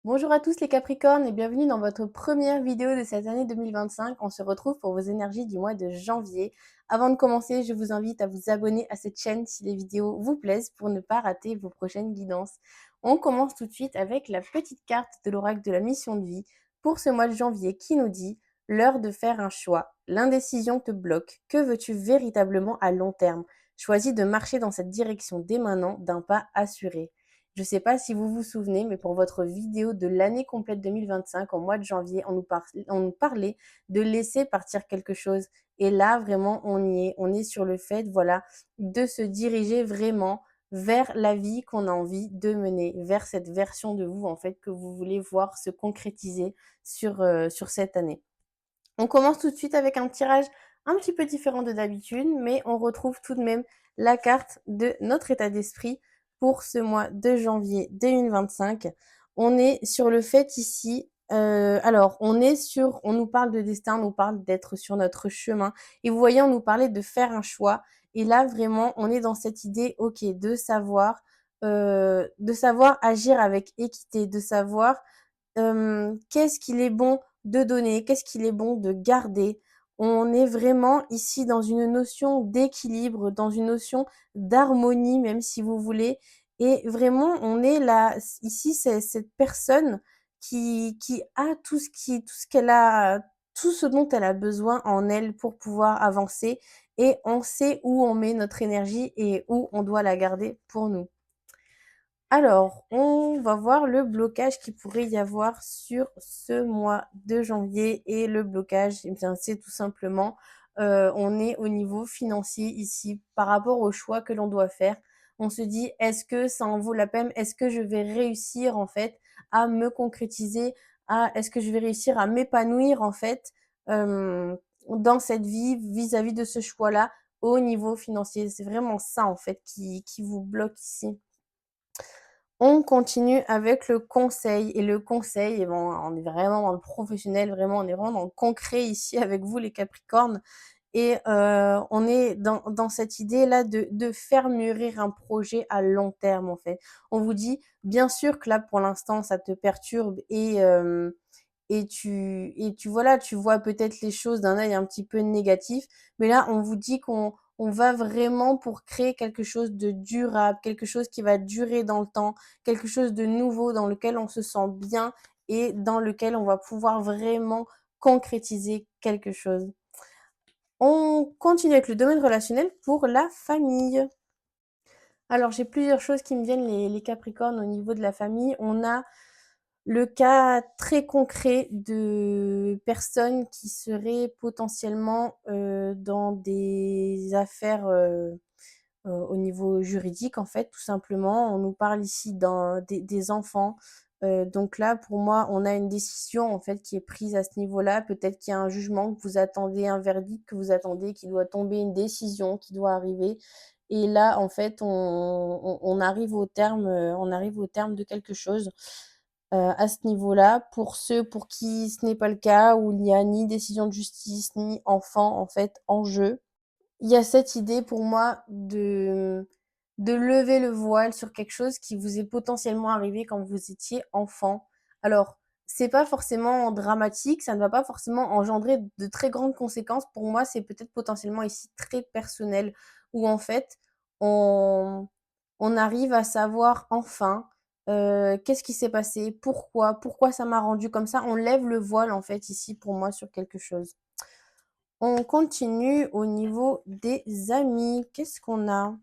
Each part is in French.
Bonjour à tous les Capricornes et bienvenue dans votre première vidéo de cette année 2025. On se retrouve pour vos énergies du mois de janvier. Avant de commencer, je vous invite à vous abonner à cette chaîne si les vidéos vous plaisent pour ne pas rater vos prochaines guidances. On commence tout de suite avec la petite carte de l'oracle de la mission de vie pour ce mois de janvier qui nous dit: l'heure de faire un choix. L'indécision te bloque. Que veux-tu véritablement à long terme? Choisis de marcher dans cette direction dès maintenant d'un pas assuré. Je ne sais pas si vous vous souvenez, mais pour votre vidéo de l'année complète 2025, en mois de janvier, on nous parlait de laisser partir quelque chose. Et là, vraiment, on y est. On est sur le fait, voilà, de se diriger vraiment vers la vie qu'on a envie de mener, vers cette version de vous, en fait, que vous voulez voir se concrétiser sur cette année. On commence tout de suite avec un tirage un petit peu différent de d'habitude, mais on retrouve tout de même la carte de notre état d'esprit pour ce mois de janvier 2025. On est sur le fait ici, alors on nous parle de destin, on nous parle d'être sur notre chemin et vous voyez, on nous parlait de faire un choix et là vraiment, on est dans cette idée, OK, de savoir agir avec équité, de savoir qu'est-ce qu'il est bon de donner, qu'est-ce qu'il est bon de garder. On est vraiment ici dans une notion d'équilibre, dans une notion d'harmonie même si vous voulez et vraiment on est là ici c'est cette personne qui a tout ce qu'elle a tout ce dont elle a besoin en elle pour pouvoir avancer et on sait où on met notre énergie et où on doit la garder pour nous. Alors, on va voir le blocage qu'il pourrait y avoir sur ce mois de janvier et le blocage, eh bien, c'est tout simplement, on est au niveau financier ici par rapport aux choix que l'on doit faire. On se dit: «Est-ce que ça en vaut la peine? Est-ce que je vais réussir en fait à me concrétiser? Est-ce que je vais réussir à m'épanouir en fait, hem, dans cette vie vis-à-vis de ce choix-là au niveau financier?» C'est vraiment ça en fait qui vous bloque ici. On continue avec le conseil et le conseil et bon, on est vraiment dans le professionnel, vraiment, on est vraiment dans le concret ici avec vous les Capricornes et on est dans cette idée-là de faire mûrir un projet à long terme, en fait. On vous dit, bien sûr que là, pour l'instant, ça te perturbe et tu voilà, tu vois peut-être les choses d'un œil un petit peu négatif, mais là, on vous dit qu'on va vraiment pour créer quelque chose de durable, quelque chose qui va durer dans le temps, quelque chose de nouveau dans lequel on se sent bien et dans lequel on va pouvoir vraiment concrétiser quelque chose. On continue avec le domaine relationnel pour la famille. Alors, j'ai plusieurs choses qui me viennent, les Capricornes, au niveau de la famille. On a le cas très concret de personnes qui seraient potentiellement dans des affaires au niveau juridique, en fait, tout simplement. On nous parle ici des enfants. Donc là, pour moi, on a une décision en fait qui est prise à ce niveau-là. Peut-être qu'il y a un jugement que vous attendez, un verdict que vous attendez, qui doit tomber, une décision qui doit arriver. Et là, en fait, on arrive on arrive au terme de quelque chose à ce niveau-là. Pour ceux pour qui ce n'est pas le cas, où il n'y a ni décision de justice, ni enfant, en fait, en jeu, il y a cette idée pour moi de lever le voile sur quelque chose qui vous est potentiellement arrivé quand vous étiez enfant. Alors, c'est pas forcément dramatique, ça ne va pas forcément engendrer de très grandes conséquences. Pour moi, c'est peut-être potentiellement ici très personnel, où en fait, on on arrive à savoir enfin, qu'est-ce qui s'est passé? Pourquoi? Pourquoi ça m'a rendu comme ça? On lève le voile en fait ici pour moi sur quelque chose. On continue au niveau des amis. Qu'est-ce qu'on a?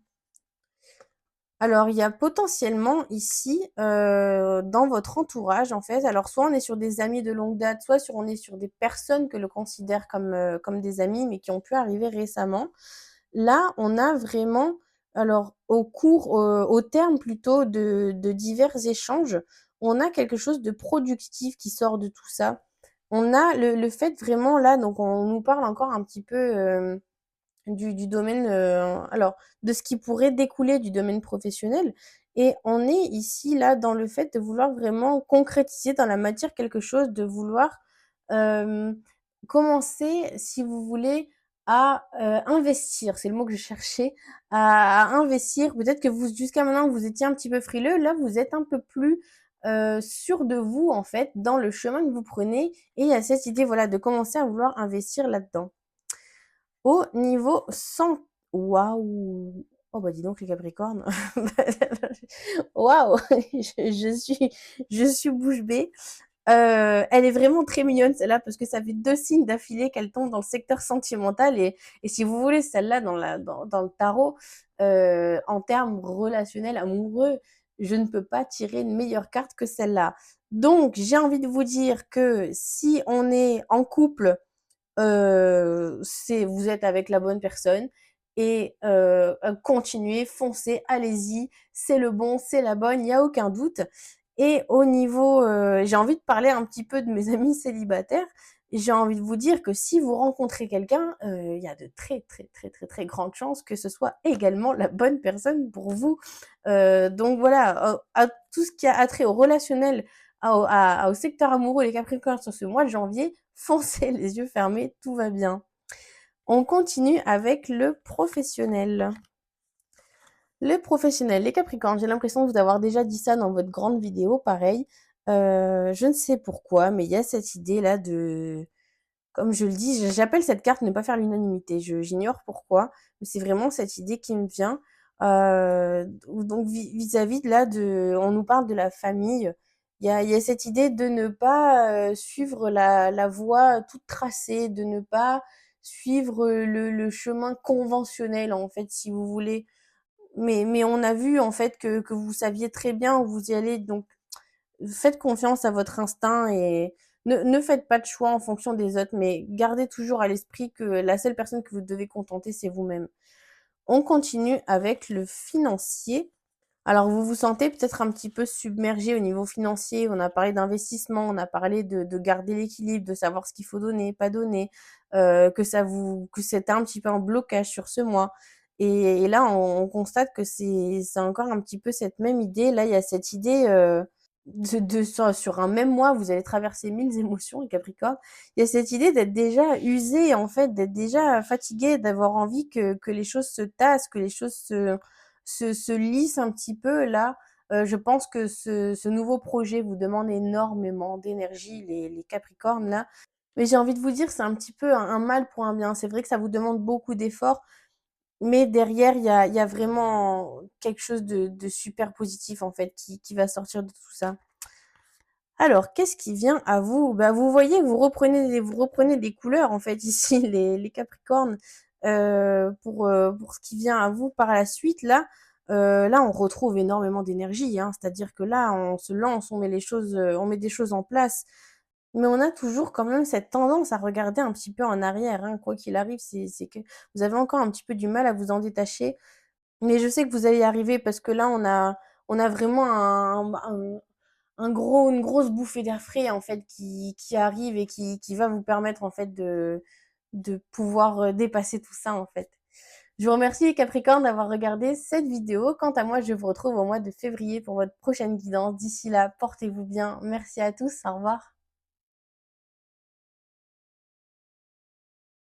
Alors, il y a potentiellement ici, dans votre entourage, en fait, alors soit on est sur des amis de longue date, soit on est sur des personnes que l'on considère comme des amis, mais qui ont pu arriver récemment. Là, on a vraiment alors au terme plutôt de divers échanges, on a quelque chose de productif qui sort de tout ça. On a le fait vraiment là, donc on nous parle encore un petit peu, du domaine, alors de ce qui pourrait découler du domaine professionnel et on est ici, là, dans le fait de vouloir vraiment concrétiser dans la matière quelque chose, de vouloir, hem, commencer, si vous voulez, à, investir. C'est le mot que je cherchais, à investir. Peut-être que vous jusqu'à maintenant, vous étiez un petit peu frileux. Là, vous êtes un peu plus, sûr de vous, en fait, dans le chemin que vous prenez et il y a cette idée, voilà, de commencer à vouloir investir là-dedans. Au niveau waouh! Oh bah, dis donc les Capricornes. Waouh! Je suis bouche bée. Elle est vraiment très mignonne celle-là parce que ça fait 2 signes d'affilée qu'elle tombe dans le secteur sentimental et si vous voulez celle-là dans le tarot, en termes relationnels, amoureux, je ne peux pas tirer une meilleure carte que celle-là. Donc j'ai envie de vous dire que si on est en couple, c'est vous êtes avec la bonne personne et continuez, foncez, allez-y, c'est le bon, c'est la bonne, il y a aucun doute et au niveau, j'ai envie de parler un petit peu de mes amis célibataires. J'ai envie de vous dire que si vous rencontrez quelqu'un, il y a de très, très, très, très, très grandes chances que ce soit également la bonne personne pour vous. Donc voilà, à tout ce qui a attrait au relationnel, au secteur amoureux, les Capricornes sur ce mois de janvier, foncez les yeux fermés, tout va bien. On continue avec le professionnel. Le professionnel, les Capricornes, j'ai l'impression de vous avoir déjà dit ça dans votre grande vidéo, pareil. Je ne sais pourquoi, mais il y a cette idée-là de, comme je le dis, j'appelle cette carte ne pas faire l'unanimité. J'ignore pourquoi, mais c'est vraiment cette idée qui me vient. Donc vis-à-vis de là, on nous parle de la famille. Il y a cette idée de ne pas suivre la voie toute tracée, de ne pas suivre le chemin conventionnel, en fait, si vous voulez. Mais on a vu, en fait, que vous saviez très bien où vous y allez. Donc, faites confiance à votre instinct et ne faites pas de choix en fonction des autres, mais gardez toujours à l'esprit que la seule personne que vous devez contenter, c'est vous-même. On continue avec le financier. Alors, vous vous sentez peut-être un petit peu submergé au niveau financier. On a parlé d'investissement, on a parlé de garder l'équilibre, de savoir ce qu'il faut donner, pas donner, que c'était un petit peu un blocage sur ce mois. Et là, on constate que c'est encore un petit peu cette même idée. Là, il y a cette idée sur un même mois, vous allez traverser 1000 émotions, les Capricornes. Il y a cette idée d'être déjà usé, en fait, d'être déjà fatigué, d'avoir envie que les choses se tassent, que les choses se lissent un petit peu. Là, je pense que ce nouveau projet vous demande énormément d'énergie, les Capricornes, là. Mais j'ai envie de vous dire, c'est un petit peu un mal pour un bien. C'est vrai que ça vous demande beaucoup d'efforts, mais derrière, il y a vraiment quelque chose de super positif, en fait, qui va sortir de tout ça. Alors, qu'est-ce qui vient à vous? Bah, vous voyez, vous reprenez des couleurs, en fait, ici, les Capricornes, pour ce qui vient à vous par la suite. Là, on retrouve énormément d'énergie, hein. C'est-à-dire que là, on se lance, on met des choses en place. Mais on a toujours quand même cette tendance à regarder un petit peu en arrière, hein. Quoi qu'il arrive, c'est que vous avez encore un petit peu du mal à vous en détacher. Mais je sais que vous allez y arriver parce que là, on a vraiment une grosse bouffée d'air frais, en fait, qui arrive et qui va vous permettre, en fait, de pouvoir dépasser tout ça, en fait. Je vous remercie, les Capricornes, d'avoir regardé cette vidéo. Quant à moi, je vous retrouve au mois de février pour votre prochaine guidance. D'ici là, portez-vous bien. Merci à tous. Au revoir.